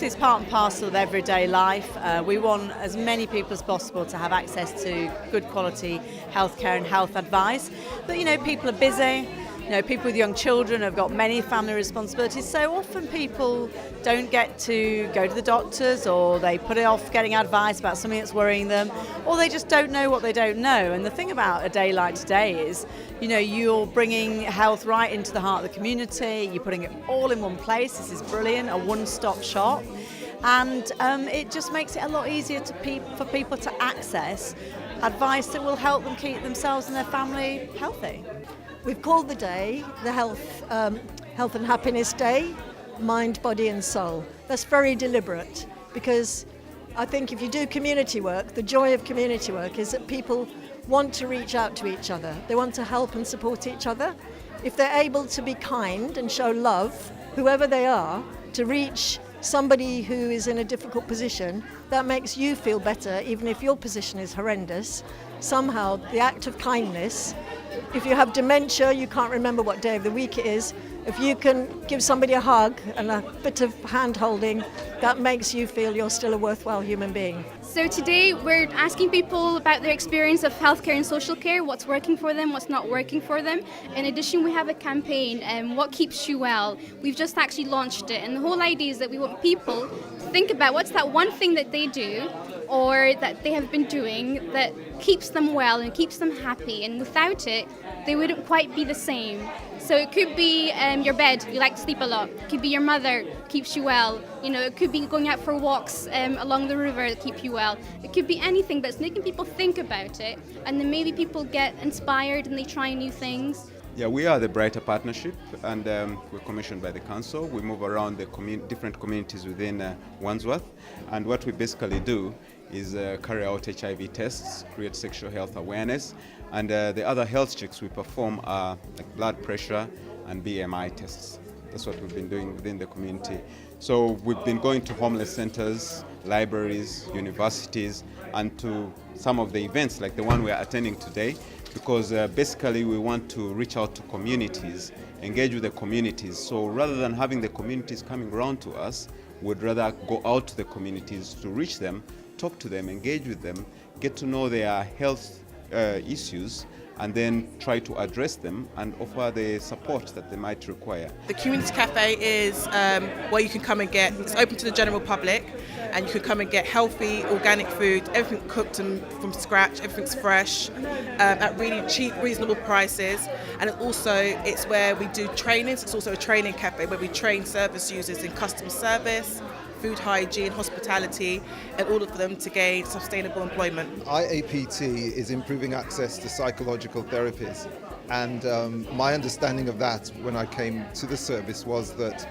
is part and parcel of everyday life. We want as many people as possible to have access to good quality healthcare and health advice. But, people are busy. People with young children have got many family responsibilities, so often people don't get to go to the doctors, or they put it off getting advice about something that's worrying them, or they just don't know what they don't know. And the thing about a day like today is, you're bringing health right into the heart of the community, you're putting it all in one place. This is brilliant, a one-stop shop. And it just makes it a lot easier for people to access advice that will help them keep themselves and their family healthy. We've called the day the Health and Happiness Day, Mind, Body and Soul. That's very deliberate, because I think if you do community work, the joy of community work is that people want to reach out to each other. They want to help and support each other. If they're able to be kind and show love, whoever they are, to reach somebody who is in a difficult position, that makes you feel better, even if your position is horrendous. Somehow, the act of kindness, if you have dementia, you can't remember what day of the week it is, if you can give somebody a hug and a bit of hand-holding, that makes you feel you're still a worthwhile human being. So today we're asking people about their experience of healthcare and social care, what's working for them, what's not working for them. In addition, we have a campaign, What Keeps You Well. We've just actually launched it, and the whole idea is that we want people to think about what's that one thing that they do or that they have been doing that keeps them well and keeps them happy, and without it they wouldn't quite be the same. So it could be your bed, you like to sleep a lot. It could be your mother, keeps you well. It could be going out for walks along the river that keep you well. It could be anything, but it's making people think about it, and then maybe people get inspired and they try new things. Yeah, we are the Brighter Partnership, and we're commissioned by the council. We move around the different communities within Wandsworth, and what we basically do is carry out HIV tests, create sexual health awareness, and the other health checks we perform are like blood pressure and BMI tests. That's what we've been doing within the community. So we've been going to homeless centers, libraries, universities, and to some of the events like the one we're attending today, because basically we want to reach out to communities, engage with the communities. So rather than having the communities coming around to us, we'd rather go out to the communities to reach them, talk to them, engage with them, get to know their health issues, and then try to address them and offer the support that they might require. The community cafe is where you can come and it's open to the general public, and you can come and get healthy, organic food, everything cooked from scratch, everything's fresh, at really cheap, reasonable prices. And it's where we do trainings. It's also a training cafe where we train service users in customer service, food hygiene, hospitality, and all of them to gain sustainable employment. IAPT is improving access to psychological therapies, and my understanding of that when I came to the service was that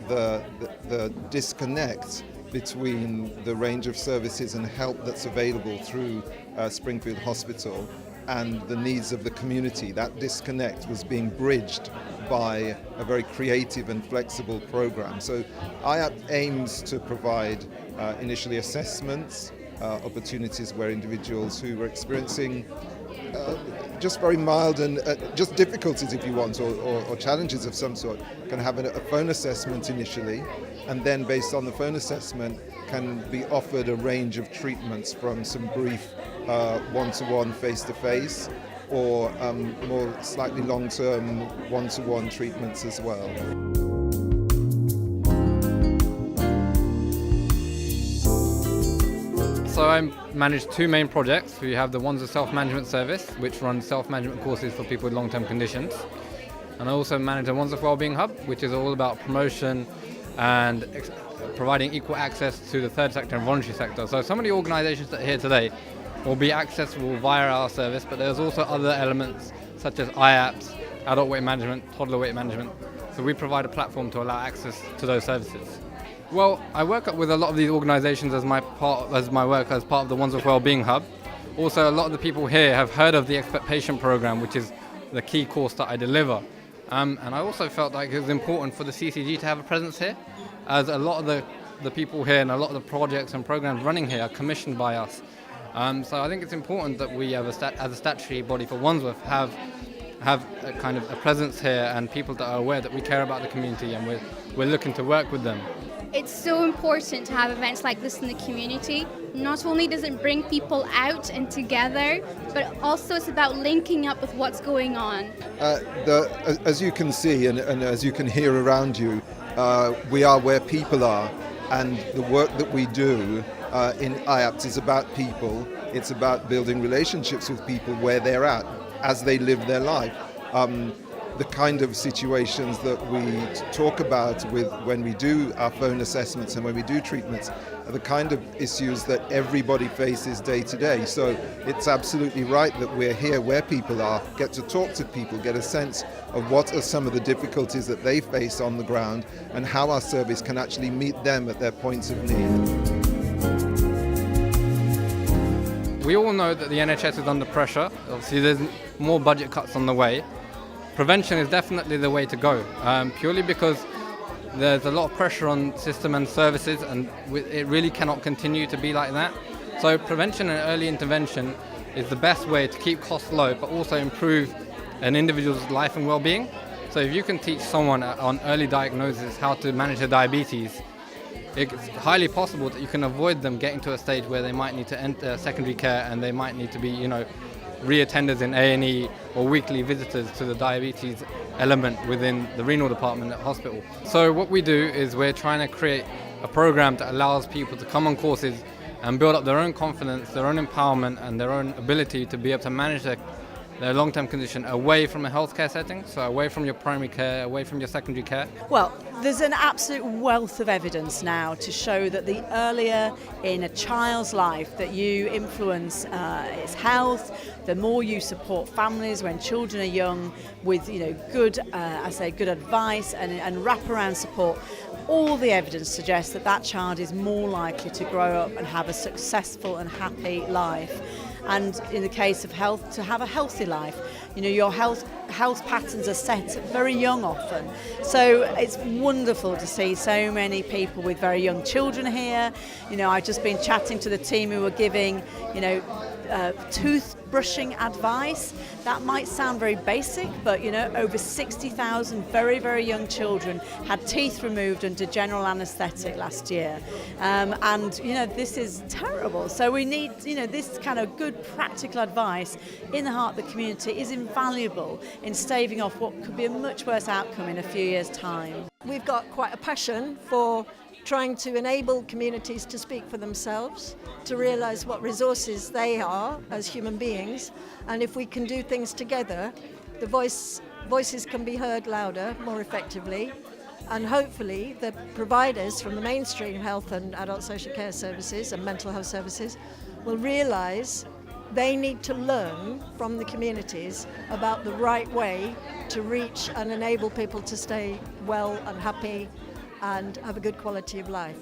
the disconnect between the range of services and help that's available through Springfield Hospital and the needs of the community, that disconnect was being bridged by a very creative and flexible program. So IAP aims to provide initially assessments, opportunities where individuals who were experiencing just very mild and just difficulties, if you want, or challenges of some sort, can have a phone assessment initially, and then based on the phone assessment can be offered a range of treatments, from some brief one-to-one face-to-face, or more slightly long-term one-to-one treatments as well. So I manage two main projects. We have the Wandsworth Self-Management Service, which runs self-management courses for people with long-term conditions. And I also manage the Wandsworth Wellbeing Hub, which is all about promotion and providing equal access to the third sector and voluntary sector. So some of the organisations that are here today will be accessible via our service, but there's also other elements such as IAPS, adult weight management, toddler weight management. So we provide a platform to allow access to those services. Well, I work with a lot of these organisations as my work as part of the Wandsworth Wellbeing Hub. Also, a lot of the people here have heard of the Expert Patient Programme, which is the key course that I deliver. And I also felt like it was important for the CCG to have a presence here, as a lot of the people here and a lot of the projects and programmes running here are commissioned by us. So I think it's important that we, as a statutory body for Wandsworth, have a kind of a presence here and people that are aware that we care about the community and we're looking to work with them. It's so important to have events like this in the community. Not only does it bring people out and together, but also it's about linking up with what's going on. As you can see and as you can hear around you, we are where people are, and the work that we do in IAPT is about people. It's about building relationships with people where they're at as they live their life. The kind of situations that we talk about when we do our phone assessments and when we do treatments are the kind of issues that everybody faces day to day. So it's absolutely right that we're here where people are, get to talk to people, get a sense of what are some of the difficulties that they face on the ground and how our service can actually meet them at their points of need. We all know that the NHS is under pressure. Obviously there's more budget cuts on the way. Prevention is definitely the way to go, purely because there's a lot of pressure on system and services, and it really cannot continue to be like that. So prevention and early intervention is the best way to keep costs low, but also improve an individual's life and well-being. So if you can teach someone on early diagnosis how to manage their diabetes, it's highly possible that you can avoid them getting to a stage where they might need to enter secondary care and they might need to be, reattenders in A&E or weekly visitors to the diabetes element within the renal department at hospital. So what we do is we're trying to create a program that allows people to come on courses and build up their own confidence, their own empowerment and their own ability to be able to manage their long-term condition away from a healthcare setting, so away from your primary care, away from your secondary care. Well, there's an absolute wealth of evidence now to show that the earlier in a child's life that you influence its health, the more you support families when children are young with good advice and wraparound support. All the evidence suggests that child is more likely to grow up and have a successful and happy life. And in the case of health, to have a healthy life. Your health patterns are set very young often. So it's wonderful to see so many people with very young children here. I've just been chatting to the team who were giving, toothbrushing advice. That might sound very basic, but over 60,000 very, very young children had teeth removed under general anaesthetic last year. This is terrible. So we need, this kind of good practical advice in the heart of the community is invaluable in staving off what could be a much worse outcome in a few years' time. We've got quite a passion for trying to enable communities to speak for themselves, to realise what resources they are as human beings, and if we can do things together, the voices can be heard louder, more effectively, and hopefully the providers from the mainstream health and adult social care services and mental health services will realise they need to learn from the communities about the right way to reach and enable people to stay well and happy and have a good quality of life.